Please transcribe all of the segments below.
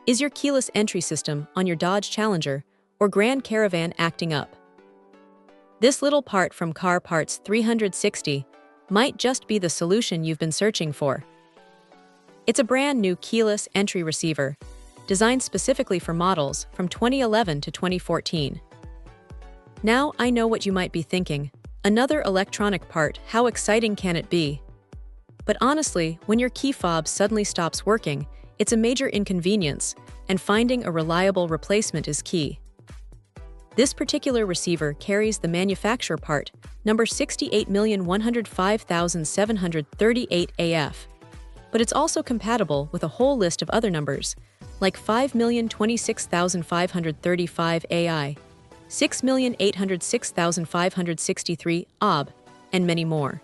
Is your keyless entry system on your Dodge Challenger or Grand Caravan acting up? This little part from Car Parts 360 might just be the solution you've been searching for. It's a brand new keyless entry receiver, designed specifically for models from 2011 to 2014. Now I know what you might be thinking. Another electronic part, how exciting can it be? But honestly, when your key fob suddenly stops working, it's a major inconvenience, and finding a reliable replacement is key. This particular receiver carries the manufacturer part, number 68,105,738 AF. But it's also compatible with a whole list of other numbers, like 5,026,535 AI, 6,806,563 OB, and many more.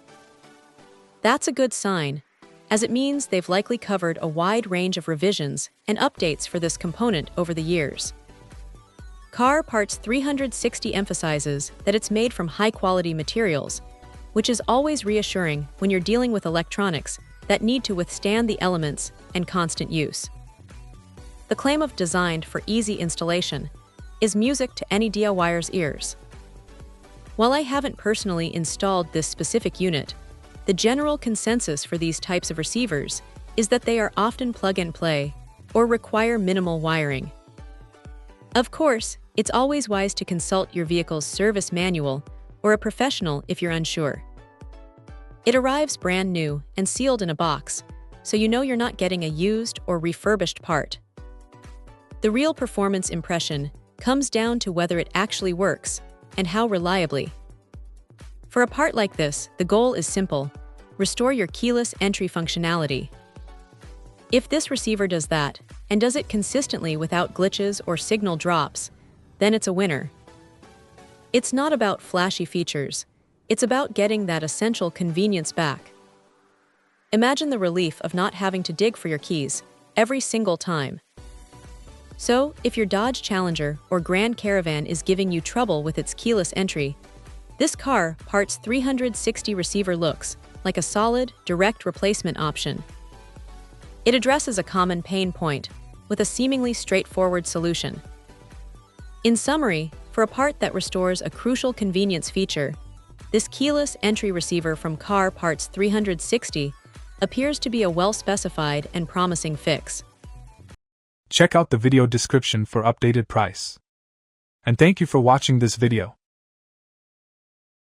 That's a good sign, as it means they've likely covered a wide range of revisions and updates for this component over the years. Car Parts 360 emphasizes that it's made from high-quality materials, which is always reassuring when you're dealing with electronics that need to withstand the elements and constant use. The claim of designed for easy installation is music to any DIYer's ears. While I haven't personally installed this specific unit, the general consensus for these types of receivers is that they are often plug-and-play or require minimal wiring. Of course, it's always wise to consult your vehicle's service manual or a professional if you're unsure. It arrives brand new and sealed in a box, so you know you're not getting a used or refurbished part. The real performance impression comes down to whether it actually works and how reliably. For a part like this, the goal is simple: restore your keyless entry functionality. If this receiver does that, and does it consistently without glitches or signal drops, then it's a winner. It's not about flashy features, it's about getting that essential convenience back. Imagine the relief of not having to dig for your keys every single time. So, if your Dodge Challenger or Grand Caravan is giving you trouble with its keyless entry, this Car Parts 360 receiver looks like a solid, direct replacement option. It addresses a common pain point with a seemingly straightforward solution. In summary, for a part that restores a crucial convenience feature, this keyless entry receiver from Car Parts 360 appears to be a well-specified and promising fix. Check out the video description for updated price. And thank you for watching this video.